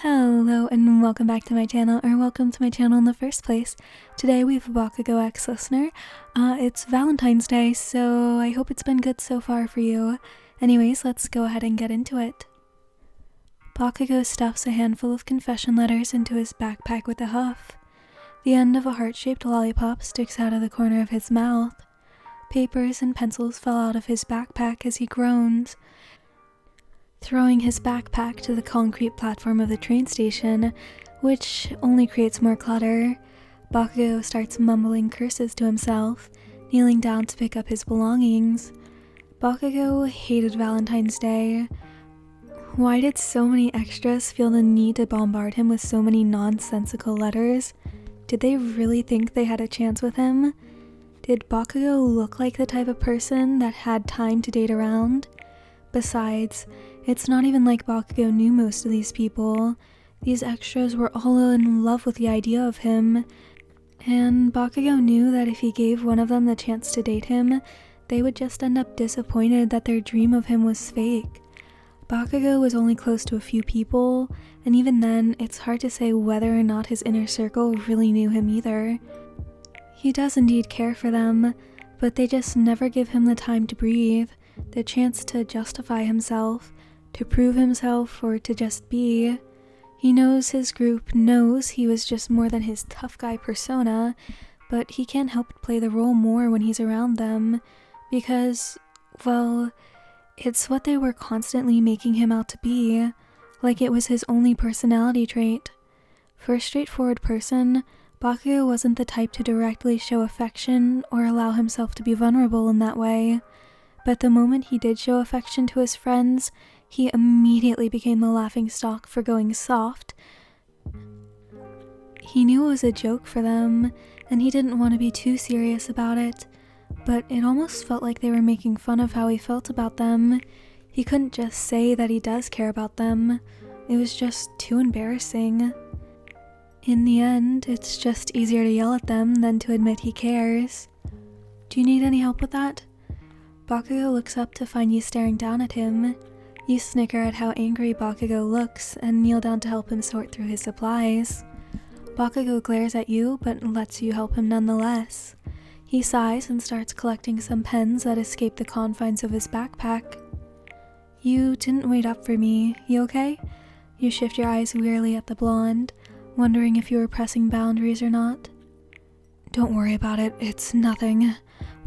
Hello and welcome back to my channel, or welcome to my channel in the first place. Today we have a Bakugou X listener. It's Valentine's Day, so I hope it's been good so far for you. Anyways, let's go ahead and get into it. Bakugou stuffs a handful of confession letters into his backpack with a huff. The end of a heart-shaped lollipop sticks out of the corner of his mouth. Papers and pencils fall out of his backpack as he groans. Throwing his backpack to the concrete platform of the train station, which only creates more clutter, Bakugou starts mumbling curses to himself, kneeling down to pick up his belongings. Bakugou hated Valentine's Day. Why did so many extras feel the need to bombard him with so many nonsensical letters? Did they really think they had a chance with him? Did Bakugou look like the type of person that had time to date around? Besides, it's not even like Bakugou knew most of these people. These extras were all in love with the idea of him, and Bakugou knew that if he gave one of them the chance to date him, they would just end up disappointed that their dream of him was fake. Bakugou was only close to a few people, and even then, it's hard to say whether or not his inner circle really knew him either. He does indeed care for them, but they just never give him the time to breathe, the chance to justify himself, to prove himself, or to just be. He knows his group knows he was just more than his tough guy persona, but he can't help but play the role more when he's around them, because, well, it's what they were constantly making him out to be, like it was his only personality trait. For a straightforward person, Bakugou wasn't the type to directly show affection or allow himself to be vulnerable in that way. But the moment he did show affection to his friends, he immediately became the laughingstock for going soft. He knew it was a joke for them, and he didn't want to be too serious about it, but it almost felt like they were making fun of how he felt about them. He couldn't just say that he does care about them. It was just too embarrassing. In the end, it's just easier to yell at them than to admit he cares. Do you need any help with that? Bakugou looks up to find you staring down at him. You snicker at how angry Bakugou looks and kneel down to help him sort through his supplies. Bakugou glares at you but lets you help him nonetheless. He sighs and starts collecting some pens that escape the confines of his backpack. You didn't wait up for me, you okay? You shift your eyes wearily at the blonde, wondering if you were pressing boundaries or not. Don't worry about it, it's nothing.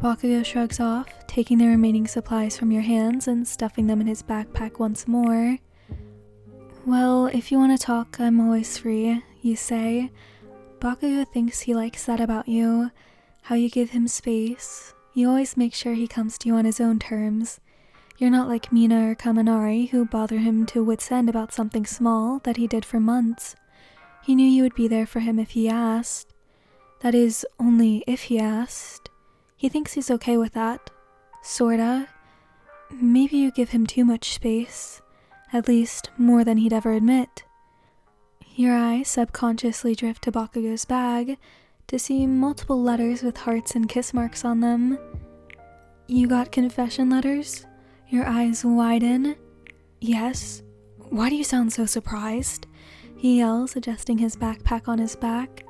Bakugou shrugs off, taking the remaining supplies from your hands and stuffing them in his backpack once more. Well, if you want to talk, I'm always free, you say. Bakugou thinks he likes that about you, how you give him space. You always make sure he comes to you on his own terms. You're not like Mina or Kaminari, who bother him to wit's end about something small that he did for months. He knew you would be there for him if he asked. That is, only if he asked. He thinks he's okay with that. Sorta. Maybe you give him too much space. At least, more than he'd ever admit. Your eyes subconsciously drift to Bakugou's bag to see multiple letters with hearts and kiss marks on them. You got confession letters? Your eyes widen. Yes. Why do you sound so surprised? He yells, adjusting his backpack on his back.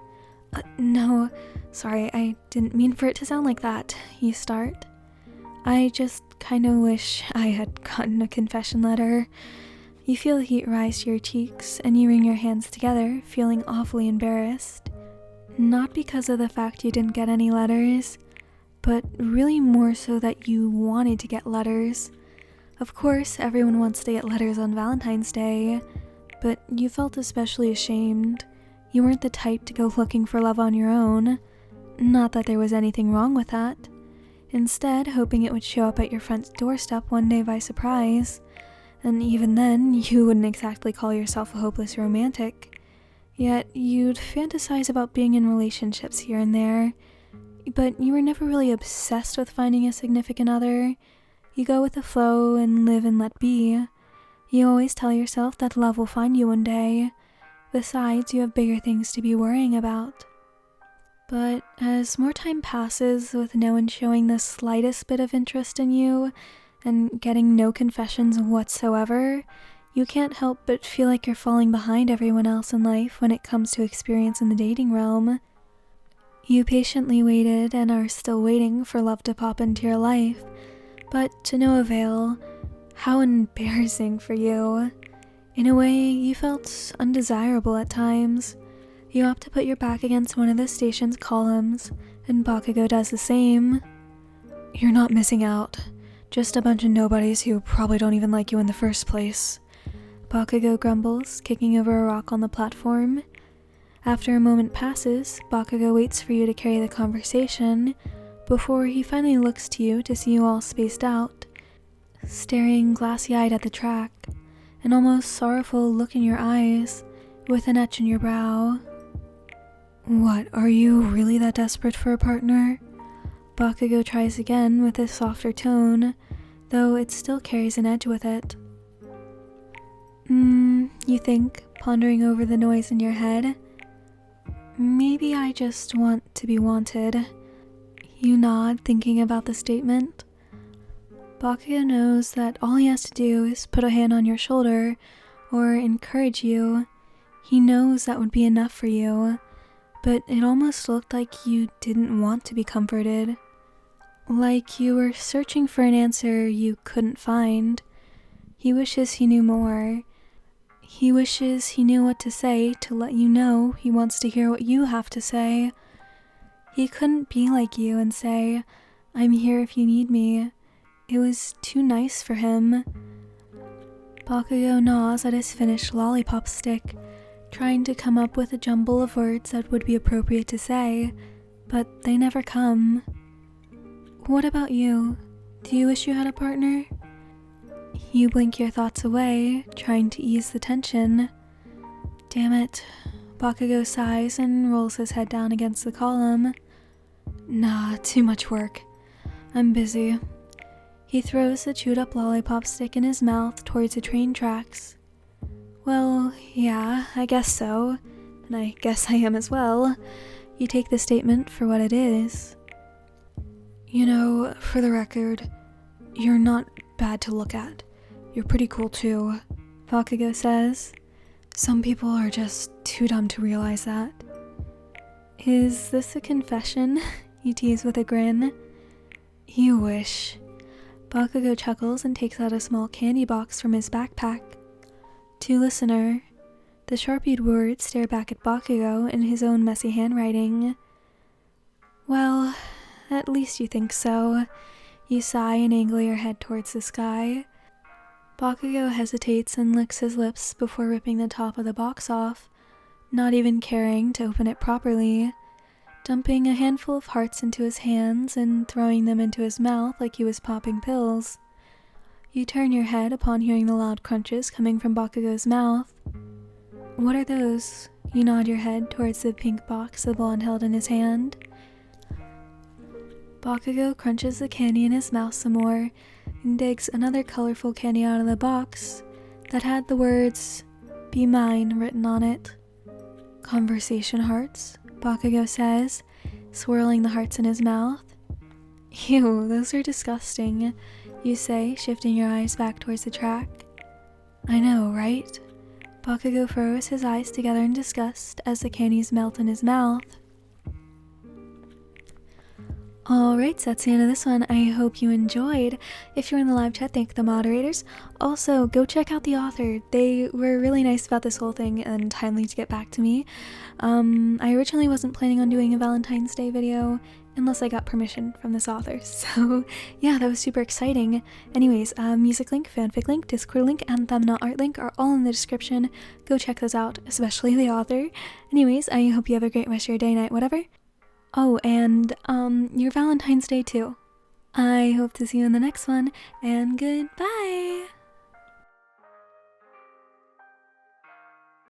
No, sorry, I didn't mean for it to sound like that, you start. I just kinda wish I had gotten a confession letter. You feel the heat rise to your cheeks, and you wring your hands together, feeling awfully embarrassed. Not because of the fact you didn't get any letters, but really more so that you wanted to get letters. Of course, everyone wants to get letters on Valentine's Day, but you felt especially ashamed. You weren't the type to go looking for love on your own. Not that there was anything wrong with that. Instead, hoping it would show up at your front doorstep one day by surprise. And even then, you wouldn't exactly call yourself a hopeless romantic. Yet, you'd fantasize about being in relationships here and there. But you were never really obsessed with finding a significant other. You go with the flow and live and let be. You always tell yourself that love will find you one day. Besides, you have bigger things to be worrying about. But as more time passes with no one showing the slightest bit of interest in you, and getting no confessions whatsoever, You can't help but feel like you're falling behind everyone else in life when it comes to experience in the dating realm. You patiently waited and are still waiting for love to pop into your life, but to no avail. How embarrassing for you. In a way, you felt undesirable at times. You opt to put your back against one of the station's columns, and Bakugou does the same. You're not missing out. Just a bunch of nobodies who probably don't even like you in the first place. Bakugou grumbles, kicking over a rock on the platform. After a moment passes, Bakugou waits for you to carry the conversation, before he finally looks to you to see you all spaced out, staring glassy-eyed at the track, an almost sorrowful look in your eyes, with an etch in your brow. What, are you really that desperate for a partner? Bakugou tries again with a softer tone, though it still carries an edge with it. You think, pondering over the noise in your head. Maybe I just want to be wanted. You nod, thinking about the statement. Bakugou knows that all he has to do is put a hand on your shoulder, or encourage you. He knows that would be enough for you, but it almost looked like you didn't want to be comforted. Like you were searching for an answer you couldn't find. He wishes he knew more. He wishes he knew what to say to let you know he wants to hear what you have to say. He couldn't be like you and say, "I'm here if you need me." It was too nice for him. Bakugou gnaws at his finished lollipop stick, trying to come up with a jumble of words that would be appropriate to say, but they never come. What about you? Do you wish you had a partner? You blink your thoughts away, trying to ease the tension. Damn it. Bakugou sighs and rolls his head down against the column. Nah, too much work. I'm busy. He throws the chewed up lollipop stick in his mouth towards the train tracks. Well, yeah, I guess so. And I guess I am as well. You take the statement for what it is. You know, for the record, you're not bad to look at. You're pretty cool too, Bakugou says. Some people are just too dumb to realize that. Is this a confession? You tease with a grin. You wish. Bakugou chuckles and takes out a small candy box from his backpack. To listener, the sharpied words stare back at Bakugou in his own messy handwriting. Well, at least you think so. You sigh and angle your head towards the sky. Bakugou hesitates and licks his lips before ripping the top of the box off, not even caring to open it properly, dumping a handful of hearts into his hands and throwing them into his mouth like he was popping pills. You turn your head upon hearing the loud crunches coming from Bakugou's mouth. What are those? You nod your head towards the pink box the blonde held in his hand. Bakugou crunches the candy in his mouth some more and digs another colorful candy out of the box that had the words, "Be mine," written on it. Conversation hearts, Bakugou says, swirling the hearts in his mouth. Ew, those are disgusting, you say, shifting your eyes back towards the track. I know, right? Bakugou furrows his eyes together in disgust as the candies melt in his mouth. Alright, so that's the end of this one. I hope you enjoyed. If you're in the live chat, thank the moderators. Also, go check out the author. They were really nice about this whole thing and timely to get back to me. I originally wasn't planning on doing a Valentine's Day video unless I got permission from this author. So yeah, that was super exciting. Anyways, music link, fanfic link, Discord link, and thumbnail art link are all in the description. Go check those out, especially the author. Anyways, I hope you have a great rest of your day, night, whatever. Oh, and your Valentine's Day too. I hope to see you in the next one, and goodbye!